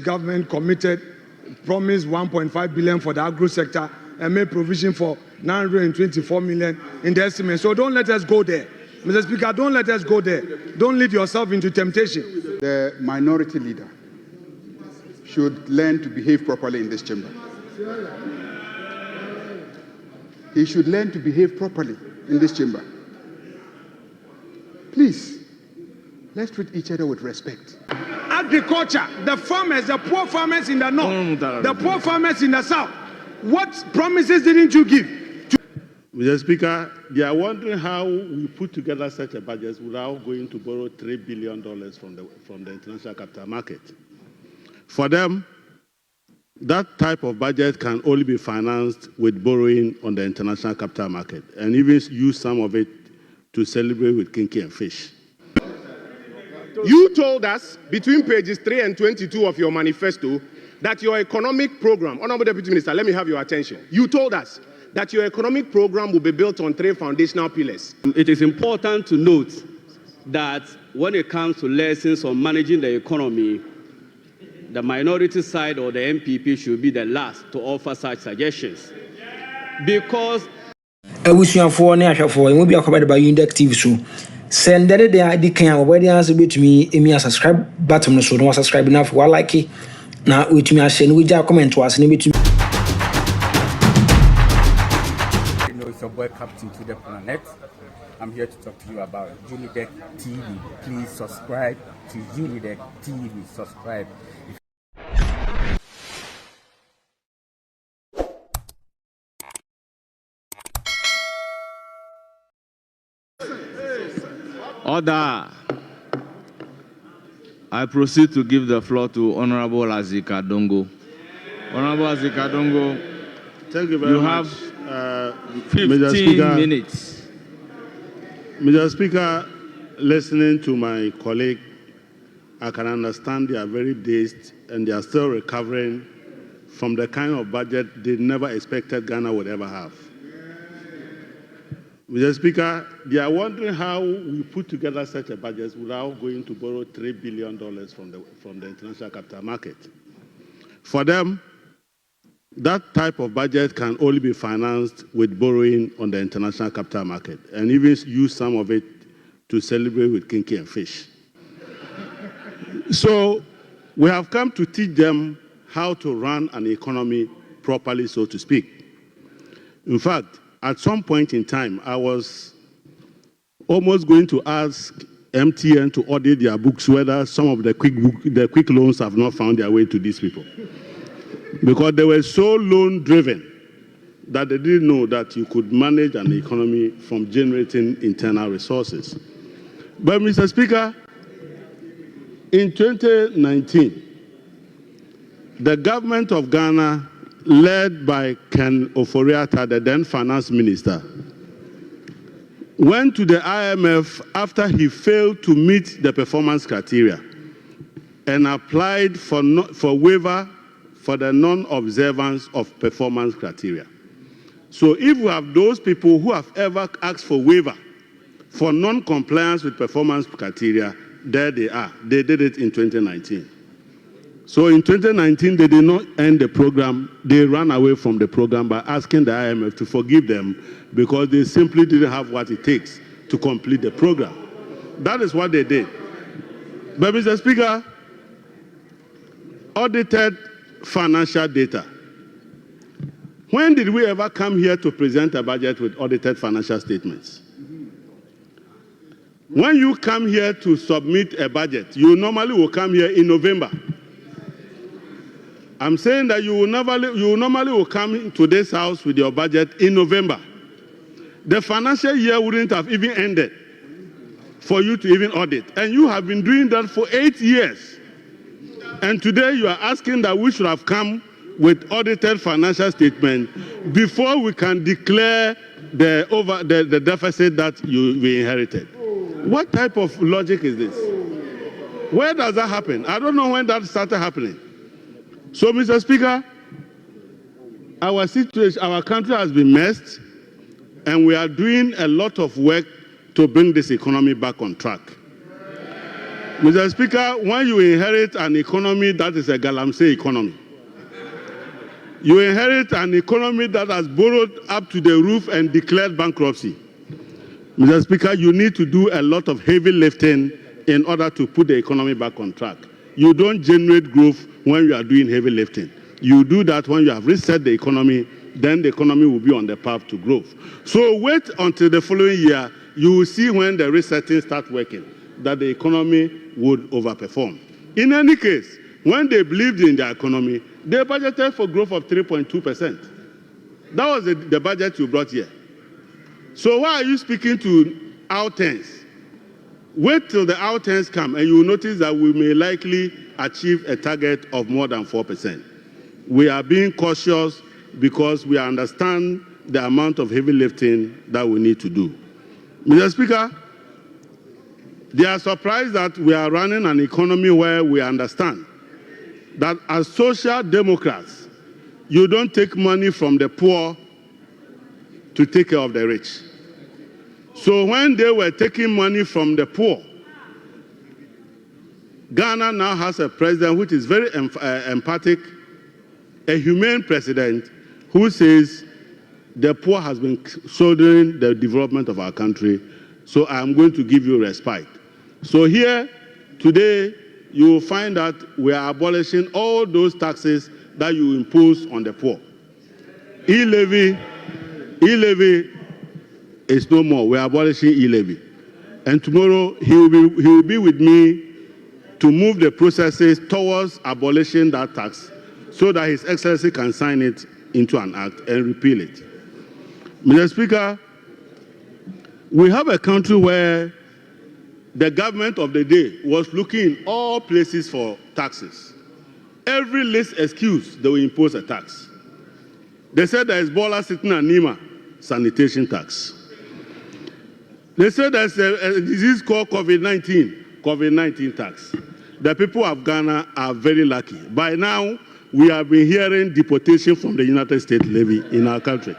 government committed, promised 1.5 billion for the agro sector and made provision for 924 million in the estimate. So don't let us go there. Mr. Speaker, don't let us go there. Don't lead yourself into temptation. The minority leader should learn to behave properly in this chamber. He should learn to behave properly in this chamber. Please, let's treat each other with respect. Agriculture, the farmers, the poor farmers in the north, the poor farmers in the south, what promises didn't you give? Mr. Speaker, they are wondering how we put together such a budget without going to borrow $3 billion from the international capital market. For them, that type of budget can only be financed with borrowing on the international capital market and even use some of it to celebrate with kinky and fish. You told us between pages 3 and 22 of your manifesto that your economic program, Honorable Deputy Minister, let me have your attention. You told us that your economic program will be built on 3 foundational pillars. It is important to note that when it comes to lessons on managing the economy, the minority side or the NPP should be the last to offer such suggestions. Because for and will be accompanied by Unidek TV. So send that the ID can already answer to me. A subscribe button so no subscribe enough for like it. Now with me, I send we just comment to us. It's your boy Captain to the Planet. I'm here to talk to you about Unidek TV. Please subscribe to Unidek TV. Subscribe. Order. I proceed to give the floor to Honorable Isaac Adongo. Honorable Isaac Adongo, thank you very much. You have 15 minutes. Mr. Speaker, listening to my colleague, I can understand they are very dazed and they are still recovering from the kind of budget they never expected Ghana would ever have. Mr. Speaker, they are wondering how we put together such a budget without going to borrow $3 billion from the international capital market. For them, that type of budget can only be financed with borrowing on the international capital market and even use some of it to celebrate with kinky and fish. So we have come to teach them how to run an economy properly, so to speak. In fact, at some point in time, I was almost going to ask MTN to audit their books whether some of the quick loans have not found their way to these people. Because they were so loan-driven that they didn't know that you could manage an economy from generating internal resources. But, Mr. Speaker, in 2019, the government of Ghana, led by Hon.Attah, the then finance minister, went to the IMF after he failed to meet the performance criteria and applied for waiver for the non-observance of performance criteria. So if we have those people who have ever asked for waiver for non-compliance with performance criteria, there they are. They did it in 2019. So in 2019, they did not end the program. They ran away from the program by asking the IMF to forgive them because they simply didn't have what it takes to complete the program. That is what they did. But, Mr. Speaker, audited financial data. When did we ever come here to present a budget with audited financial statements? When you come here to submit a budget, you normally will come here in November. I'm saying that you normally will come to this house with your budget in November. The financial year wouldn't have even ended for you to even audit. And you have been doing that for 8 years. And today you are asking that we should have come with audited financial statement before we can declare the deficit that we inherited. What type of logic is this? Where does that happen? I don't know when that started happening. So, Mr. Speaker, our situation, our country has been messed, and we are doing a lot of work to bring this economy back on track. Mr. Speaker, when you inherit an economy that is a galamsey economy, you inherit an economy that has borrowed up to the roof and declared bankruptcy. Mr. Speaker, you need to do a lot of heavy lifting in order to put the economy back on track. You don't generate growth when you are doing heavy lifting. You do that when you have reset the economy, then the economy will be on the path to growth. So wait until the following year, you will see when the resetting starts working, that the economy would overperform. In any case, when they believed in the economy, they budgeted for growth of 3.2%. That was the budget you brought here. So why are you speaking to outturns? Wait till the outturns come and you will notice that we may likely achieve a target of more than 4%. We are being cautious because we understand the amount of heavy lifting that we need to do. Mr. Speaker, they are surprised that we are running an economy where we understand that as social democrats, you don't take money from the poor to take care of the rich. So when they were taking money from the poor, Ghana now has a president which is very empathic, a humane president who says the poor has been shouldering the development of our country, so I'm going to give you respite. So here, today, you will find that we are abolishing all those taxes that you impose on the poor. E-levy is no more. We are abolishing e-levy. And tomorrow, he will be with me to move the processes towards abolishing that tax so that His Excellency can sign it into an act and repeal it. Mr. Speaker, we have a country where the government of the day was looking in all places for taxes. Every least excuse, they will impose a tax. They said there is Bola sitting at Nima, sanitation tax. They said there's a disease called COVID-19 tax. The people of Ghana are very lucky. By now, we have been hearing deportation from the United States levy in our country.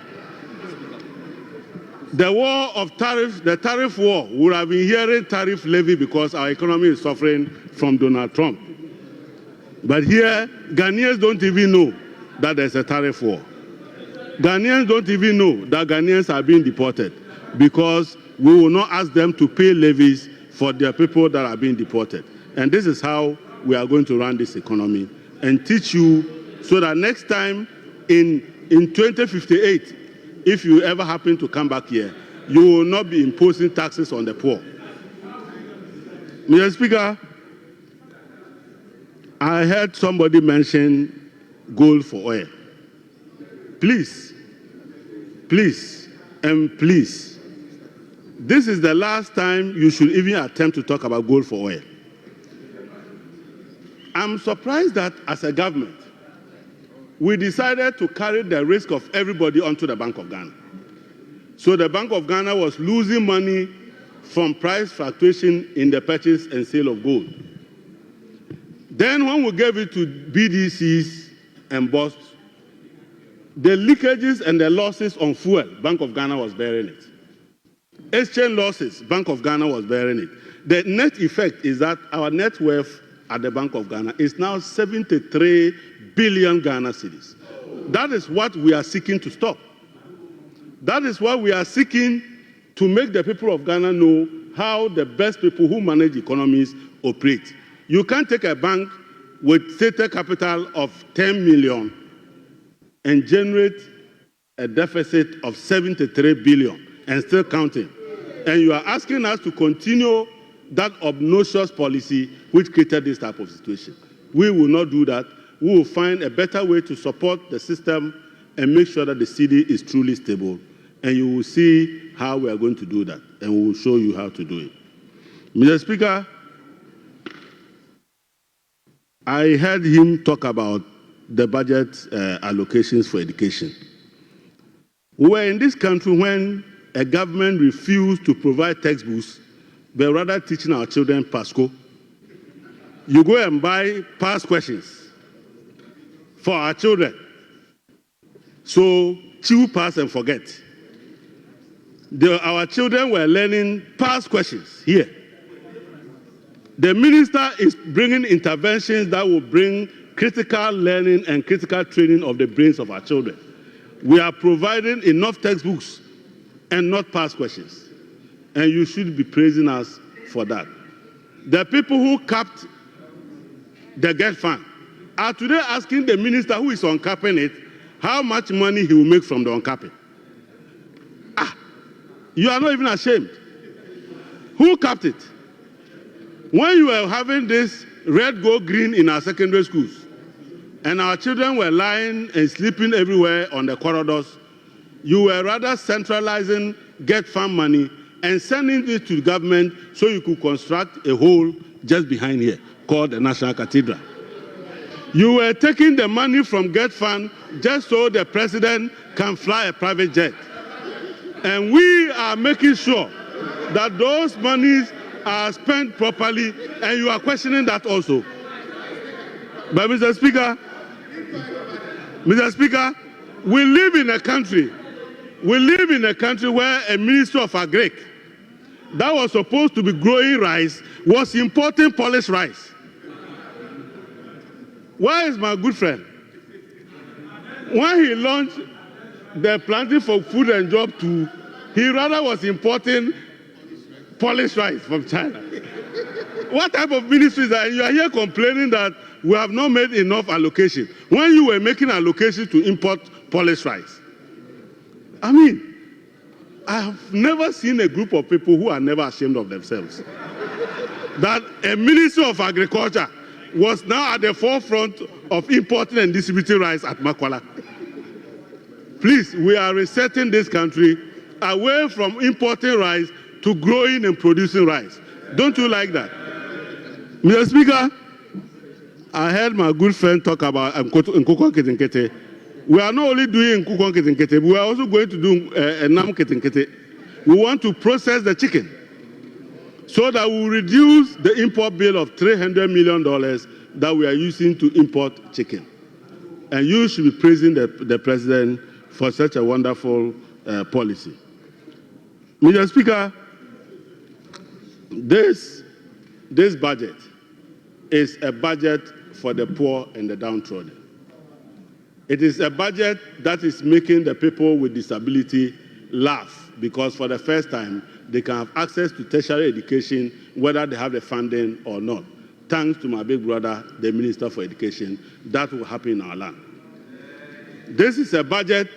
The war of tariff, the tariff war, we have been hearing tariff levy because our economy is suffering from Donald Trump. But here, Ghanaians don't even know that there's a tariff war. Ghanaians don't even know that Ghanaians are being deported because we will not ask them to pay levies for their people that are being deported. And this is how we are going to run this economy and teach you so that next time in 2058, if you ever happen to come back here, you will not be imposing taxes on the poor. Mr. Speaker, I heard somebody mention gold for oil. Please, and please, this is the last time you should even attempt to talk about gold for oil. I'm surprised that as a government, we decided to carry the risk of everybody onto the Bank of Ghana. So the Bank of Ghana was losing money from price fluctuation in the purchase and sale of gold. Then when we gave it to BDCs and BOST, the leakages and the losses on fuel, Bank of Ghana was bearing it. Exchange losses, Bank of Ghana was bearing it. The net effect is that our net worth at the Bank of Ghana is now 73 billion Ghana cedis. That is what we are seeking to stop. That is what we are seeking to make the people of Ghana know how the best people who manage economies operate. You can't take a bank with stated capital of 10 million and generate a deficit of 73 billion and still counting. And you are asking us to continue that obnoxious policy which created this type of situation. We will not do that. We will find a better way to support the system and make sure that the city is truly stable. And you will see how we are going to do that. And we will show you how to do it. Mr. Speaker, I heard him talk about the budget allocations for education. We were in this country when a government refused to provide textbooks, but rather teaching our children PASCO. You go and buy past questions for our children. So chew, pass, and forget. Our children were learning past questions here. The minister is bringing interventions that will bring critical learning and critical training of the brains of our children. We are providing enough textbooks and not past questions. And you should be praising us for that. The people who capped the GET fund are today asking the minister who is uncapping it how much money he will make from the uncapping. You are not even ashamed. Who capped it? When you were having this red, gold, green in our secondary schools, and our children were lying and sleeping everywhere on the corridors, you were rather centralizing GET fund money and sending it to the government so you could construct a hole just behind here called the National Cathedral. You were taking the money from GET fund just so the president can fly a private jet. And we are making sure that those monies are spent properly, and you are questioning that also. But Mr. Speaker, we live in a country where a minister of agric that was supposed to be growing rice was importing polished rice. Where is my good friend? When he launched the Planting for Food and Job 2, he rather was importing polished rice from China. What type of ministry is that? You are here complaining that we have not made enough allocation when you were making allocation to import polished rice. I mean, I have never seen a group of people who are never ashamed of themselves. That a minister of agriculture was now at the forefront of importing and distributing rice at Makwala. Please, we are resetting this country away from importing rice to growing and producing rice. Don't you like that? Mr. Speaker, I heard my good friend talk about Nkukon Ketinkete. We are not only doing Nkukon Ketinkete, we are also going to do Nam Ketinkete. We want to process the chicken so that we will reduce the import bill of $300 million that we are using to import chicken. And you should be praising the president for such a wonderful policy. Mr. Speaker, this budget is a budget for the poor and the downtrodden. It is a budget that is making the people with disability laugh because for the first time, they can have access to tertiary education whether they have the funding or not. Thanks to my big brother, the Minister for Education, that will happen in our land. This is a budget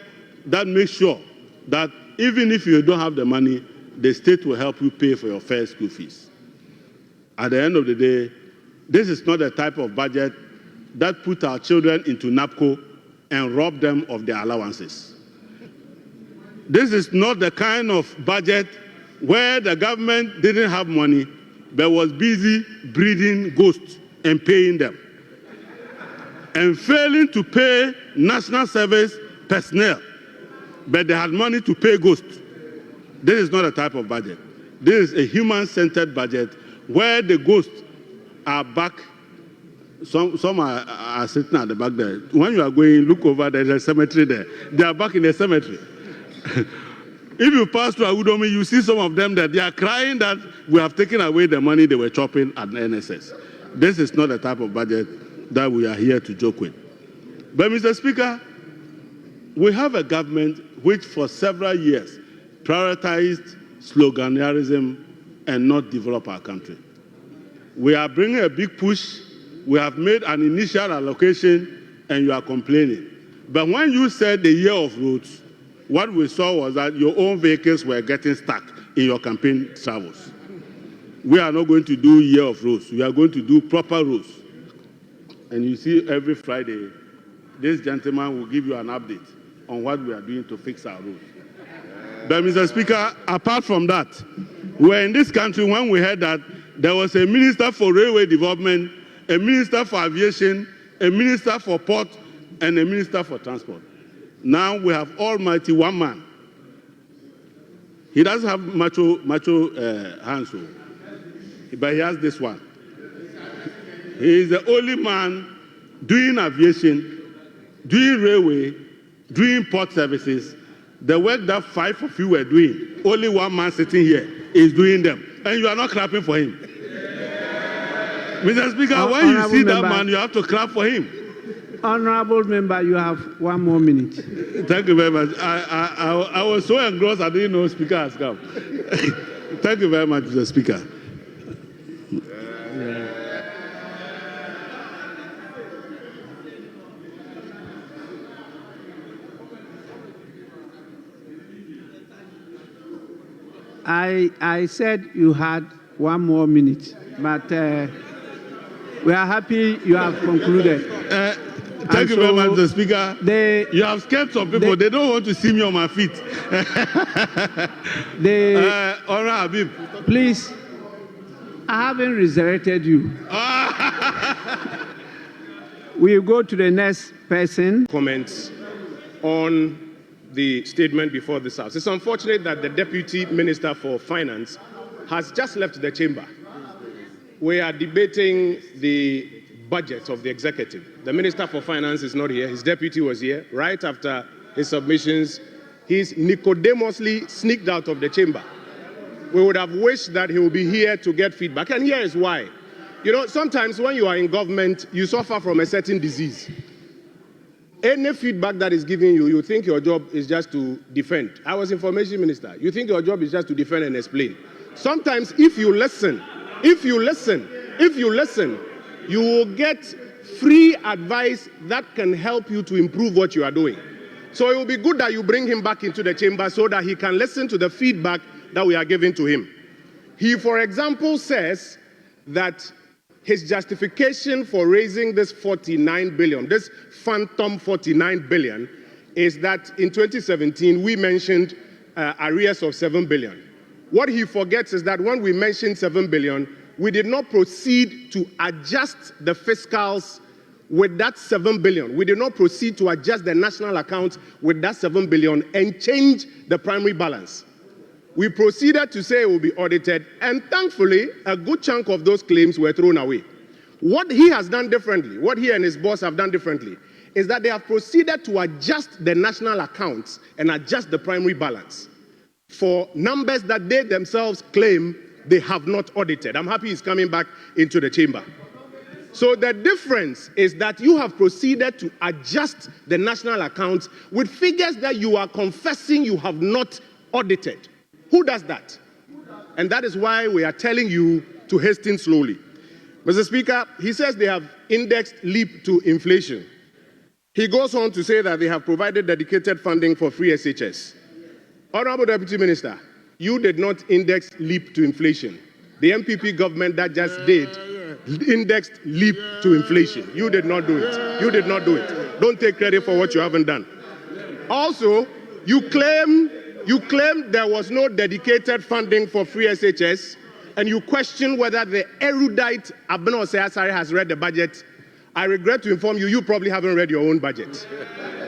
that makes sure that even if you don't have the money, the state will help you pay for your first school fees. At the end of the day, this is not the type of budget that put our children into NAPCO and rob them of their allowances. This is not the kind of budget where the government didn't have money but was busy breeding ghosts and paying them and failing to pay national service personnel, but they had money to pay ghosts. This is not a type of budget. This is a human-centered budget where the ghosts are back. Some are sitting at the back there. When you are going, look over, there's a cemetery there. They are back in the cemetery. If you pass through Awudomi, you see some of them that they are crying that we have taken away the money they were chopping at the NSS. This is not the type of budget that we are here to joke with. But Mr. Speaker, we have a government which for several years prioritized sloganerism and not develop our country. We are bringing a big push. We have made an initial allocation and you are complaining. But when you said the year of roads, what we saw was that your own vehicles were getting stuck in your campaign travels. We are not going to do year of roads. We are going to do proper roads. And you see every Friday, this gentleman will give you an update on what we are doing to fix our roads. But Mr. Speaker, apart from that, we were in this country when we heard that there was a minister for railway development, a minister for aviation, a minister for port, and a minister for transport. Now we have almighty one man. He doesn't have macho hands, but he has this one. He is the only man doing aviation, doing railway, doing port services. The work that 5 of you were doing, only one man sitting here is doing them. And you are not clapping for him. Mr. Speaker, when you see that man, you have to clap for him. Honorable member, you have 1 more minute. Thank you very much. I was so engrossed, I didn't know Speaker has come. Thank you very much, Mr. Speaker. I said you had 1 more minute, but we are happy you have concluded. Thank you very much, Mr. Speaker. You have scared some people. They don't want to see me on my feet. Honorable Habib. Please, I haven't resurrected you. We'll go to the next person. Comments on the statement before this House. It's unfortunate that the Deputy Minister for Finance has just left the chamber. We are debating the budget of the executive. The Minister for Finance is not here. His deputy was here. Right after his submissions, he's Nicodemously sneaked out of the chamber. We would have wished that he would be here to get feedback. And here is why. You know, sometimes when you are in government, you suffer from a certain disease. Any feedback that is given you, you think your job is just to defend. I was information minister. You think your job is just to defend and explain. Sometimes if you listen, you will get free advice that can help you to improve what you are doing. So it will be good that you bring him back into the chamber so that he can listen to the feedback that we are giving to him. He, for example, says that his justification for raising this 49 billion, this phantom 49 billion, is that in 2017 we mentioned arrears of 7 billion. What he forgets is that when we mentioned 7 billion, we did not proceed to adjust the fiscals with that 7 billion. We did not proceed to adjust the national account with that 7 billion and change the primary balance. We proceeded to say it will be audited, and thankfully, a good chunk of those claims were thrown away. What he has done differently, what he and his boss have done differently, is that they have proceeded to adjust the national accounts and adjust the primary balance for numbers that they themselves claim they have not audited. I'm happy he's coming back into the chamber. So the difference is that you have proceeded to adjust the national accounts with figures that you are confessing you have not audited. Who does that? And that is why we are telling you to hasten slowly. Mr. Speaker, he says they have indexed leap to inflation. He goes on to say that they have provided dedicated funding for free SHS. Honorable Deputy Minister, you did not index leap to inflation. The NPP government that just did indexed leap to inflation. You did not do it. You did not do it. Don't take credit for what you haven't done. Also, you claim there was no dedicated funding for free SHS, and you question whether the erudite Abno Osei has read the budget. I regret to inform you, you probably haven't read your own budget.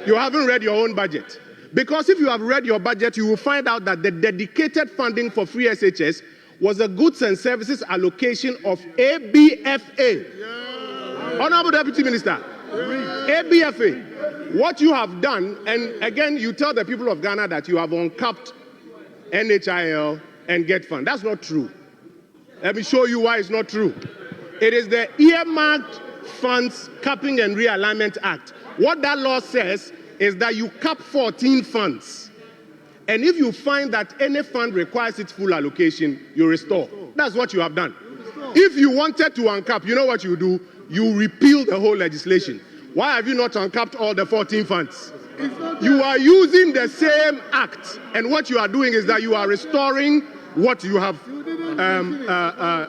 You haven't read your own budget. Because if you have read your budget, you will find out that the dedicated funding for free SHS was a goods and services allocation of ABFA. Honorable Deputy Minister, ABFA. What you have done, and again, you tell the people of Ghana that you have uncapped NHIL and Get Fund. That's not true. Let me show you why it's not true. It is the Earmarked Funds Capping and Realignment Act. What that law says is that you cap 14 funds. And if you find that any fund requires its full allocation, you restore. That's what you have done. If you wanted to uncap, you know what you do? You repeal the whole legislation. Why have you not uncapped all the 14 funds? You are using the same act, and what you are doing is that you are restoring what you have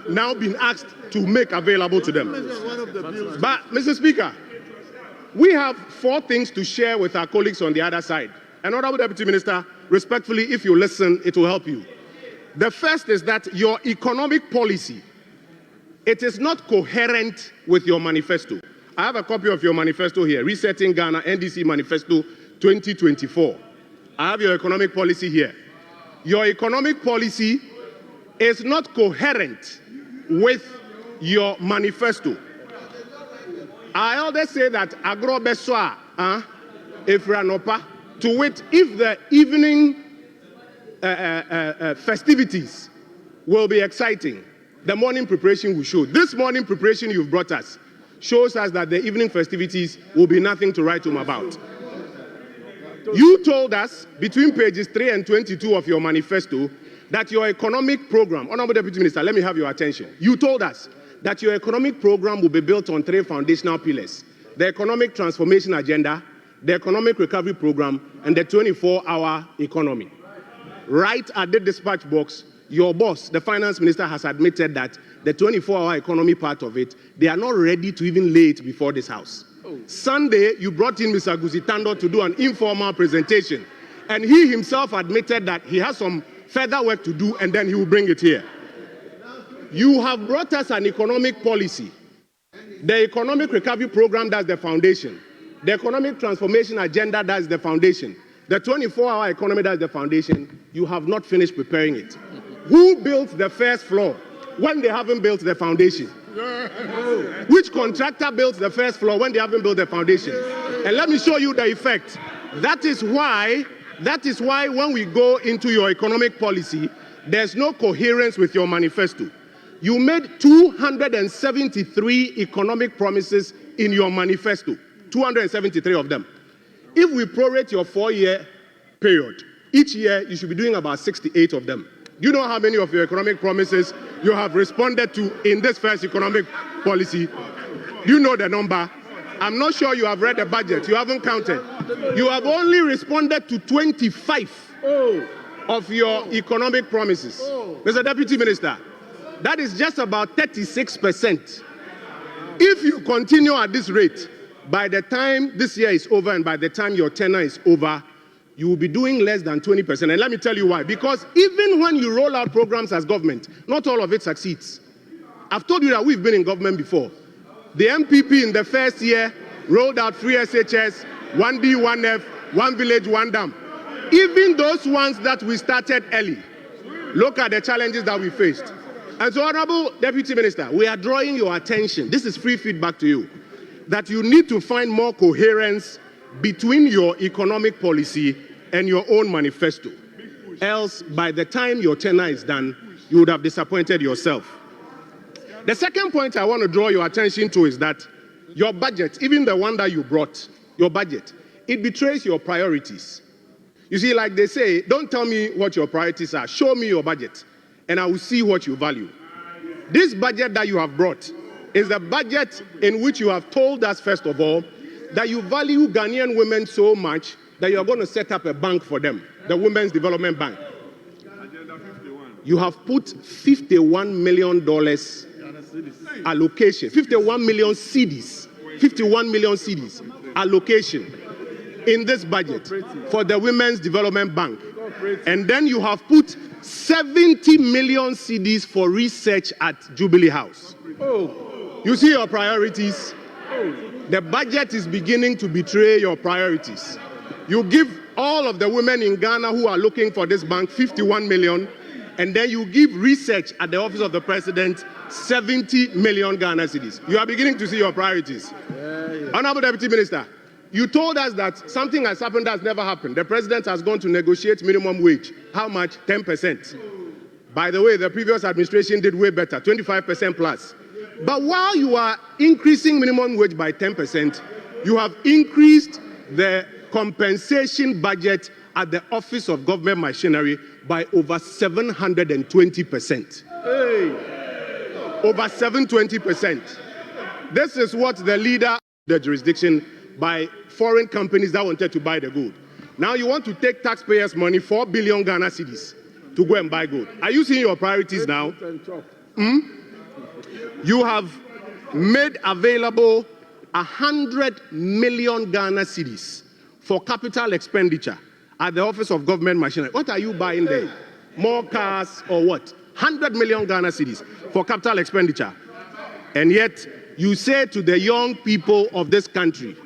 now been asked to make available to them. But, Mr. Speaker, we have 4 things to share with our colleagues on the other side. And Honorable Deputy Minister, respectfully, if you listen, it will help you. The first is that your economic policy, it is not coherent with your manifesto. I have a copy of your manifesto here, Resetting Ghana, NDC Manifesto 2024. I have your economic policy here. Your economic policy is not coherent with your manifesto. I always say that agro beswa, Efranopa, to wit, if the evening festivities will be exciting, the morning preparation will show. This morning preparation you've brought us shows us that the evening festivities will be nothing to write home about. You told us between pages 3 and 22 of your manifesto that your economic program, Honorable Deputy Minister, let me have your attention. You told us that your economic program will be built on 3 foundational pillars: the economic transformation agenda, the economic recovery program, and the 24-hour economy. Right at the dispatch box, your boss, the finance minister, has admitted that the 24-hour economy part of it, they are not ready to even lay it before this house. Sunday, you brought in Mr. Guzitando to do an informal presentation, and he himself admitted that he has some further work to do, and then he will bring it here. You have brought us an economic policy. The economic recovery program, that's the foundation. The economic transformation agenda, that's the foundation. The 24-hour economy, that's the foundation. You have not finished preparing it. Who built the first floor when they haven't built the foundation? Which contractor built the first floor when they haven't built the foundation? And let me show you the effect. That is why when we go into your economic policy, there's no coherence with your manifesto. You made 273 economic promises in your manifesto, 273 of them. If we prorate your 4-year period, each year you should be doing about 68 of them. Do you know how many of your economic promises you have responded to in this first economic policy? Do you know the number? I'm not sure you have read the budget. You haven't counted. You have only responded to 25 of your economic promises. Mr. Deputy Minister, that is just about 36%. If you continue at this rate, by the time this year is over and by the time your tenure is over, you will be doing less than 20%. And let me tell you why. Because even when you roll out programs as government, not all of it succeeds. I've told you that we've been in government before. The NPP in the first year rolled out free SHS, 1D, 1F, 1 village, 1 dam. Even those ones that we started early, look at the challenges that we faced. And so, Honorable Deputy Minister, we are drawing your attention. This is free feedback to you, that you need to find more coherence between your economic policy and your own manifesto. Else, by the time your tenure is done, you would have disappointed yourself. The second point I want to draw your attention to is that your budget, even the one that you brought, your budget, it betrays your priorities. You see, like they say, don't tell me what your priorities are. Show me your budget, and I will see what you value. This budget that you have brought is the budget in which you have told us, first of all, that you value Ghanaian women so much that you're going to set up a bank for them, the Women's Development Bank. You have put $51 million allocation, 51 million cedis, 51 million cedis allocation in this budget for the Women's Development Bank. And then you have put 70 million cedis for research at Jubilee House. You see your priorities? The budget is beginning to betray your priorities. You give all of the women in Ghana who are looking for this bank 51 million, and then you give research at the office of the president 70 million Ghana cedis. You are beginning to see your priorities. Honorable Deputy Minister, you told us that something has happened that's never happened. The president has gone to negotiate minimum wage. How much? 10%. By the way, the previous administration did way better, 25% plus. But while you are increasing minimum wage by 10%, you have increased the compensation budget at the Office of Government Machinery by over 720%. Over 720%. This is what the leader of the jurisdiction by foreign companies that wanted to buy the gold. Now you want to take taxpayers' money, 4 billion Ghana cedis, to go and buy gold. Are you seeing your priorities now? You have made available 100 million Ghana cedis for capital expenditure at the Office of Government Machinery. What are you buying there? More cars or what? 100 million Ghana cedis for capital expenditure. And yet, you say to the young people of this country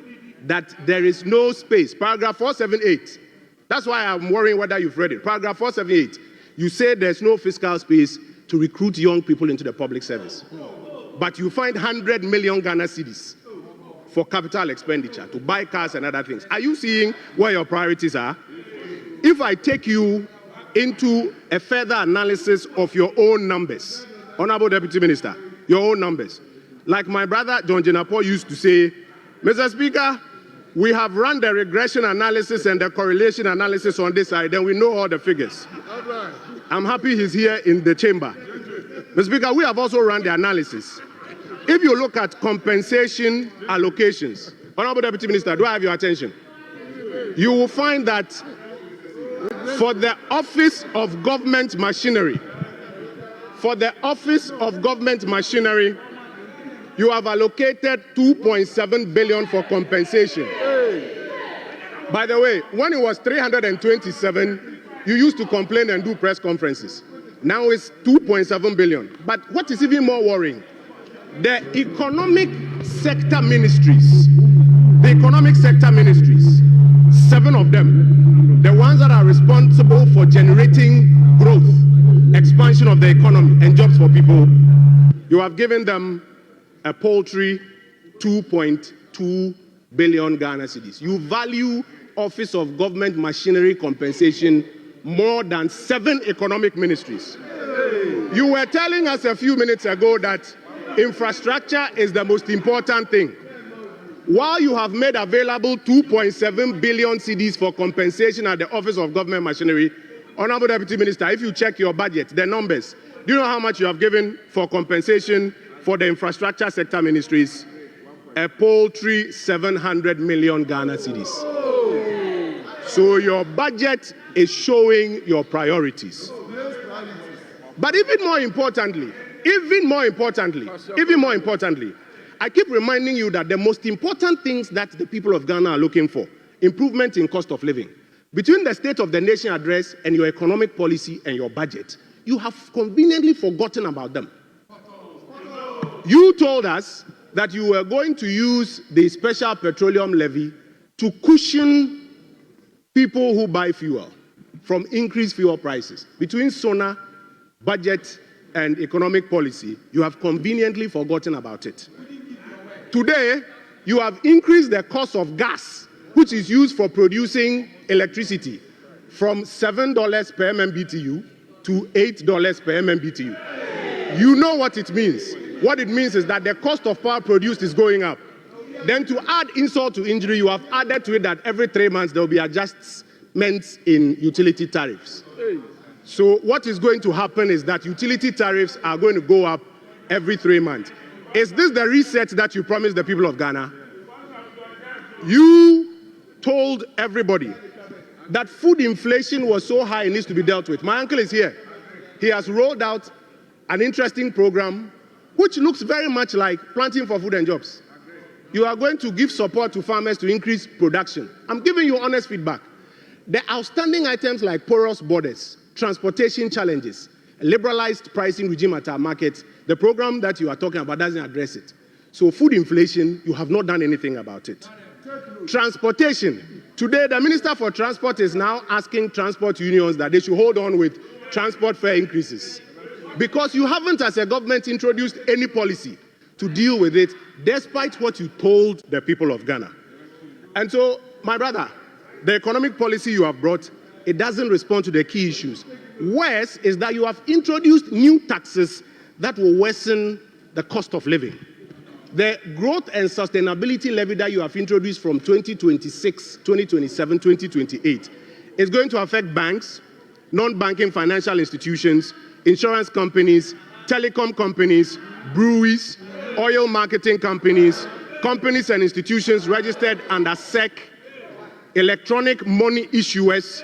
that there is no space. Paragraph 478. That's why I'm worrying whether you've read it. Paragraph 478. You say there's no fiscal space to recruit young people into the public service. But you find 100 million Ghana cedis for capital expenditure, to buy cars and other things. Are you seeing where your priorities are? If I take you into a further analysis of your own numbers, Honorable Deputy Minister, your own numbers. Like my brother Hon.Attah used to say, Mr. Speaker, we have run the regression analysis and the correlation analysis on this side, and we know all the figures. I'm happy he's here in the chamber. Mr. Speaker, we have also run the analysis. If you look at compensation allocations, Honorable Deputy Minister, do I have your attention? You will find that for the Office of Government Machinery, you have allocated 2.7 billion for compensation. By the way, when it was 327, you used to complain and do press conferences. Now it's 2.7 billion. But what is even more worrying, the economic sector ministries, 7 of them, the ones that are responsible for generating growth, expansion of the economy and jobs for people, you have given them a paltry 2.2 billion Ghana cedis. You value Office of Government Machinery compensation more than 7 economic ministries. You were telling us a few minutes ago that infrastructure is the most important thing. While you have made available 2.7 billion cedis for compensation at the Office of Government Machinery, Honorable Deputy Minister, if you check your budget, the numbers, do you know how much you have given for compensation for the infrastructure sector ministries? A paltry 700 million Ghana cedis. So your budget is showing your priorities. But even more importantly, I keep reminding you that the most important things that the people of Ghana are looking for, improvement in cost of living. Between the State of the Nation address and your economic policy and your budget, you have conveniently forgotten about them. You told us that you were going to use the special petroleum levy to cushion people who buy fuel from increased fuel prices. Between SONA, budget, and economic policy, you have conveniently forgotten about it. Today, you have increased the cost of gas, which is used for producing electricity, from $7 per MMBTU to $8 per MMBTU. You know what it means. What it means is that the cost of power produced is going up. Then to add insult to injury, you have added to it that every 3 months there will be adjustments in utility tariffs. So what is going to happen is that utility tariffs are going to go up every 3 months. Is this the reset that you promised the people of Ghana? You told everybody that food inflation was so high it needs to be dealt with. My uncle is here. He has rolled out an interesting program which looks very much like planting for food and jobs. You are going to give support to farmers to increase production. I'm giving you honest feedback. The outstanding items like porous borders, transportation challenges, liberalized pricing regime at our markets, the program that you are talking about doesn't address it. So food inflation, you have not done anything about it. Transportation. Today, the Minister for Transport is now asking transport unions that they should hold on with transport fare increases. Because you haven't, as a government, introduced any policy to deal with it, despite what you told the people of Ghana. And so, my brother, the economic policy you have brought, it doesn't respond to the key issues. Worse is that you have introduced new taxes that will worsen the cost of living. The growth and sustainability levy that you have introduced from 2026, 2027, 2028 is going to affect banks, non-banking financial institutions, insurance companies, telecom companies, breweries, oil marketing companies, companies and institutions registered under SEC, electronic money issuers,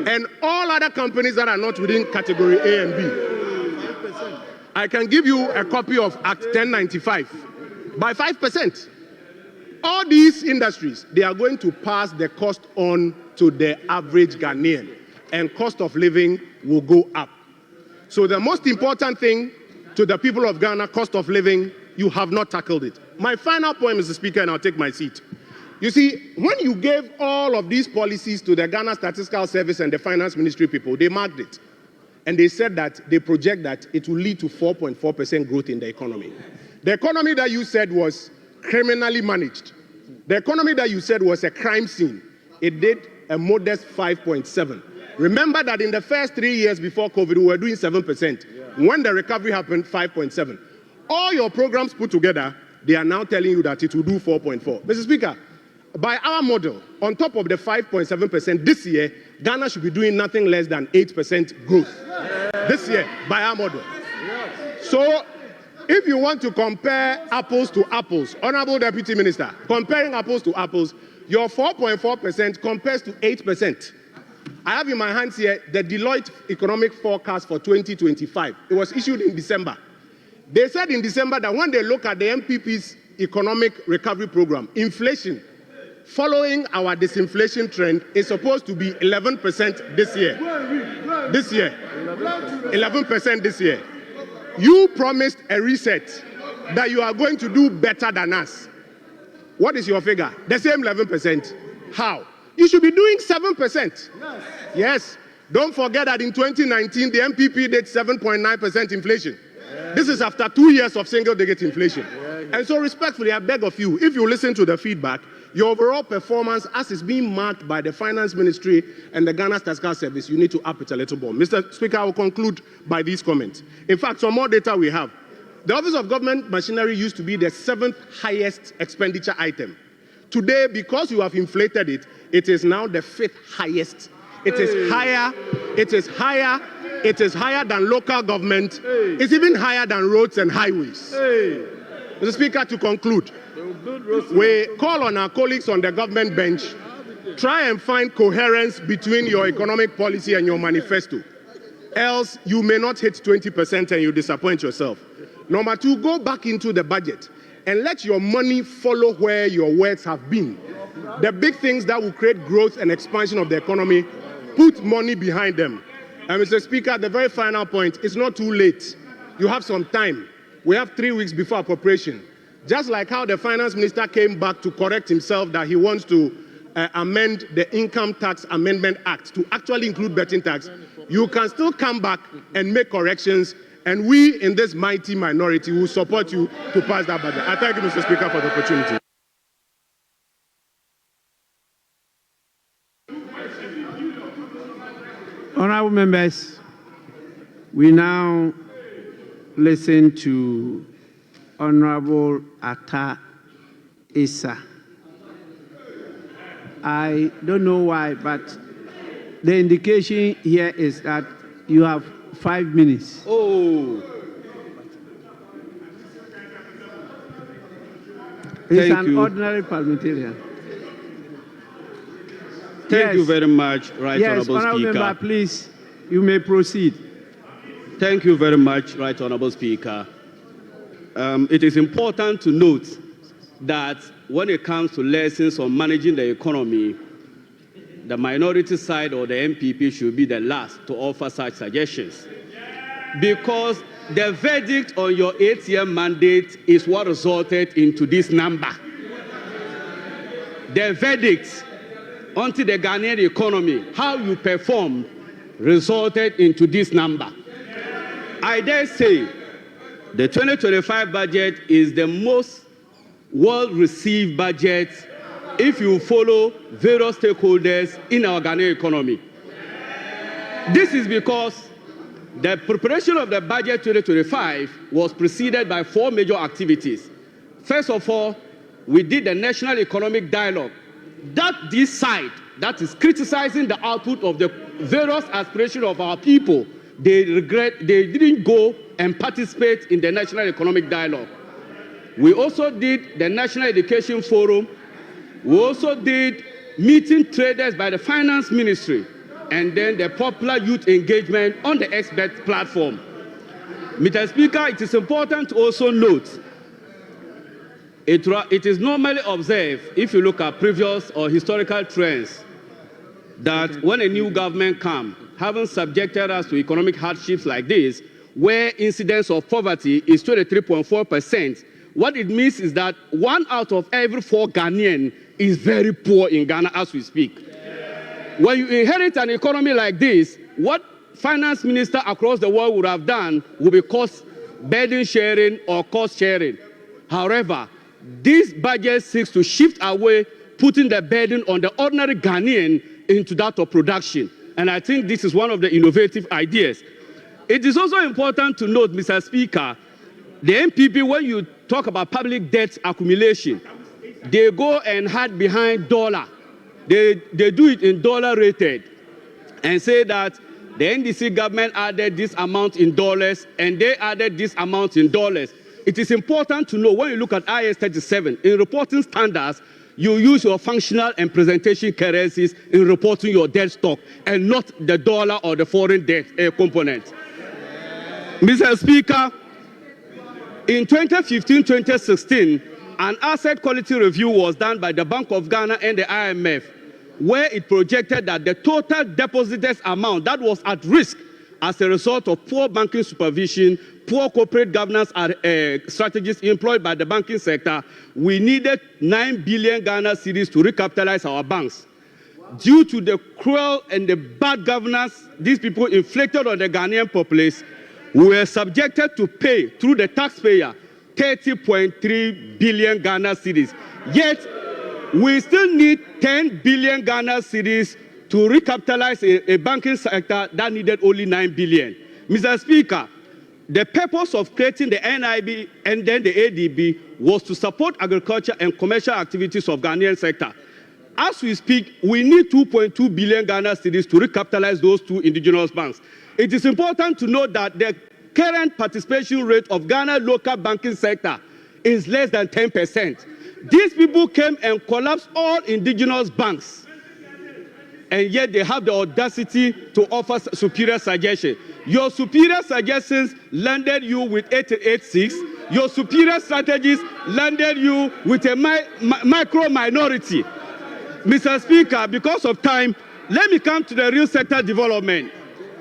and all other companies that are not within category A and B. I can give you a copy of Act 1095 by 5%. All these industries, they are going to pass the cost on to the average Ghanaian, and cost of living will go up. So the most important thing to the people of Ghana, cost of living, you have not tackled it. My final point, Mr. Speaker, and I'll take my seat. You see, when you gave all of these policies to the Ghana Statistical Service and the Finance Ministry people, they marked it. And they said that they project that it will lead to 4.4% growth in the economy. The economy that you said was criminally managed. The economy that you said was a crime scene. It did a modest 5.7. Remember that in the first 3 years before COVID, we were doing 7%. When the recovery happened, 5.7. All your programs put together, they are now telling you that it will do 4.4. Mr. Speaker, by our model, on top of the 5.7% this year, Ghana should be doing nothing less than 8% growth. This year, by our model. So, if you want to compare apples to apples, Honorable Deputy Minister, comparing apples to apples, your 4.4% compares to 8%. I have in my hands here the Deloitte economic forecast for 2025. It was issued in December. They said in December that when they look at the NPP's economic recovery program, inflation, following our disinflation trend, is supposed to be 11% this year. This year. 11% this year. You promised a reset that you are going to do better than us. What is your figure? The same 11%. How? You should be doing 7%. Yes. Don't forget that in 2019, the NPP did 7.9% inflation. This is after 2 years of single-digit inflation. And so respectfully, I beg of you, if you listen to the feedback, your overall performance, as is being marked by the Finance Ministry and the Ghana Statistical Service, you need to up it a little more. Mr. Speaker, I will conclude by these comments. In fact, some more data we have. The Office of Government Machinery used to be the 7th highest expenditure item. Today, because you have inflated it, it is now the 5th highest. It is higher. It is higher. It is higher than local government. It's even higher than roads and highways. Mr. Speaker, to conclude, we call on our colleagues on the government bench, try and find coherence between your economic policy and your manifesto. Else, you may not hit 20% and you disappoint yourself. Number 2, go back into the budget and let your money follow where your words have been. The big things that will create growth and expansion of the economy, put money behind them. And Mr. Speaker, the very final point, it's not too late. You have some time. We have 3 weeks before appropriation. Just like how the Finance Minister came back to correct himself that he wants to amend the Income Tax Amendment Act to actually include betting tax, you can still come back and make corrections, and we in this mighty minority will support you to pass that budget. I thank you, Mr. Speaker, for the opportunity. Honorable members, we now listen to Hon.Attah Issah. I don't know why, but the indication here is that you have 5 minutes. Oh. He's Thank an you. ordinary parliamentarian. Thank you very much, Right Yes, Honorable Speaker. Member, please, you may proceed. Thank you very much, Right Honorable Speaker. It is important to note that when it comes to lessons on managing the economy, the minority side or the NPP should be the last to offer such suggestions. Because the verdict on your 8-year mandate is what resulted into this number. The verdict onto the Ghanaian economy, how you performed, resulted into this number. I dare say the 2025 budget is the most well-received budget if you follow various stakeholders in our Ghanaian economy. This is because the preparation of the budget 2025 was preceded by 4 major activities. First of all, we did the National Economic Dialogue. This side that is criticizing the output of the various aspirations of our people, they didn't go and participate in the National Economic Dialogue. We also did the National Education Forum. We also did meeting traders by the Finance Ministry, and then the popular youth engagement on the expert platform. Mr. Speaker, it is important to also note, it is normally observed, if you look at previous or historical trends, that when a new government comes, having subjected us to economic hardships like this, where incidence of poverty is 23.4%, what it means is that 1 out of every 4 Ghanaian is very poor in Ghana as we speak. When you inherit an economy like this, what finance minister across the world would have done would be cost burden sharing or cost sharing. However, this budget seeks to shift away, putting the burden on the ordinary Ghanaian into that of production. And I think this is one of the innovative ideas. It is also important to note, Mr. Speaker, the NPP, when you talk about public debt accumulation, they go and hide behind dollar. They do it in dollar rated and say that the NDC government added this amount in dollars and they added this amount in dollars. It is important to know when you look at IS 37, in reporting standards, you use your functional and presentation currencies in reporting your debt stock and not the dollar or the foreign debt component. Mr. Speaker, in 2015-2016, an asset quality review was done by the Bank of Ghana and the IMF, where it projected that the total depositors amount that was at risk as a result of poor banking supervision, poor corporate governance strategies employed by the banking sector, we needed 9 billion Ghana cedis to recapitalize our banks. Due to the cruel and the bad governance these people inflicted on the Ghanaian populace, we were subjected to pay through the taxpayer 30.3 billion Ghana cedis. Yet, we still need 10 billion Ghana cedis to recapitalize a banking sector that needed only 9 billion. Mr. Speaker, the purpose of creating the NIB and then the ADB was to support agriculture and commercial activities of Ghanaian sector. As we speak, we need 2.2 billion Ghana cedis to recapitalize those two indigenous banks. It is important to note that the current participation rate of Ghana local banking sector is less than 10%. These people came and collapsed all indigenous banks, and yet they have the audacity to offer superior suggestions. Your superior suggestions landed you with 886. Your superior strategies landed you with a micro minority. Mr. Speaker, because of time, let me come to the real sector development.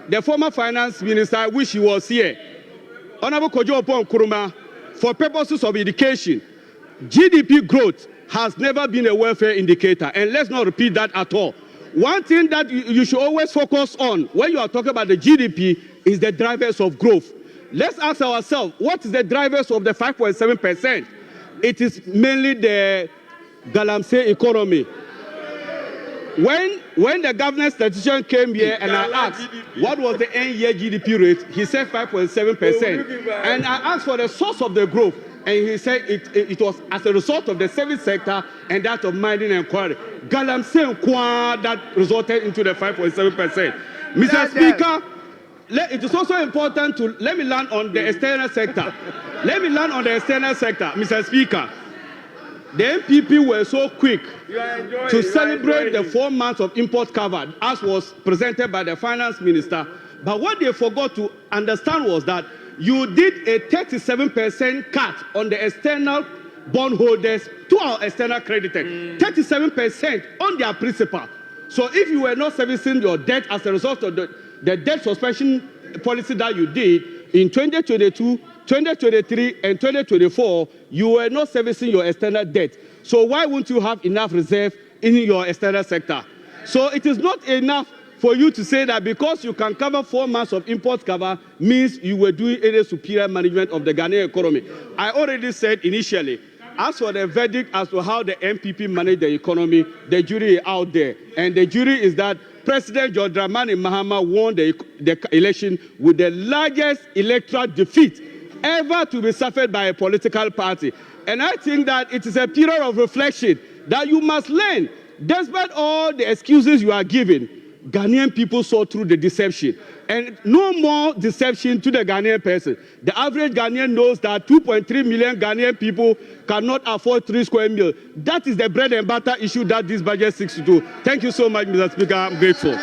The former finance minister, I wish he was here, Honorable Agyapong Nkrumah, for purposes of education, GDP growth has never been a welfare indicator, and let's not repeat that at all. One thing that you should always focus on when you are talking about the GDP is the drivers of growth. Let's ask ourselves, what is the drivers of the 5.7%? It is mainly the Galamsey economy. When the government statistician came here and I asked what was the end year GDP rate, he said 5.7%. And I asked for the source of the growth, and he said it was as a result of the service sector and that of mining and quarry. Galamsey that resulted into the 5.7%. Mr. Speaker, it is also important to let me land on the external sector. Mr. Speaker. The NPP were so quick to celebrate the 4 months of import cover, as was presented by the finance minister. But what they forgot to understand was that you did a 37% cut on the external bondholders to our external creditors, 37% on their principal. So if you were not servicing your debt as a result of the debt suspension policy that you did in 2022, 2023 and 2024, you were not servicing your external debt. So why won't you have enough reserve in your external sector? So it is not enough for you to say that because you can cover 4 months of import cover means you were doing any superior management of the Ghanaian economy. I already said initially, as for the verdict as to how the NPP managed the economy, the jury is out there. And the jury is that President John Dramani Mahama won the election with the largest electoral defeat ever to be suffered by a political party. And I think that it is a period of reflection that you must learn. Despite all the excuses you are giving, Ghanaian people saw through the deception. And no more deception to the Ghanaian person. The average Ghanaian knows that 2.3 million Ghanaian people cannot afford 3 square meals. That is the bread and butter issue that this budget seeks to do. Thank you so much, Mr. Speaker. I'm grateful.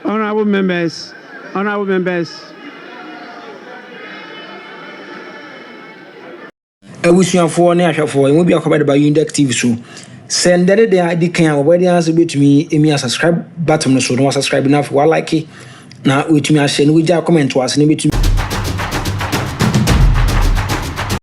Honorable members. abusuafoɔ ne ahwɛfoɔ ɛmu bi akɔbɛde ba Unidek TV so sɛ ndɛde de adi kan a wɔbɛde ansɛ betumi emi subscribe button no so no subscribe na for like na wetumi ahyɛ no wogya comment wase ne betumi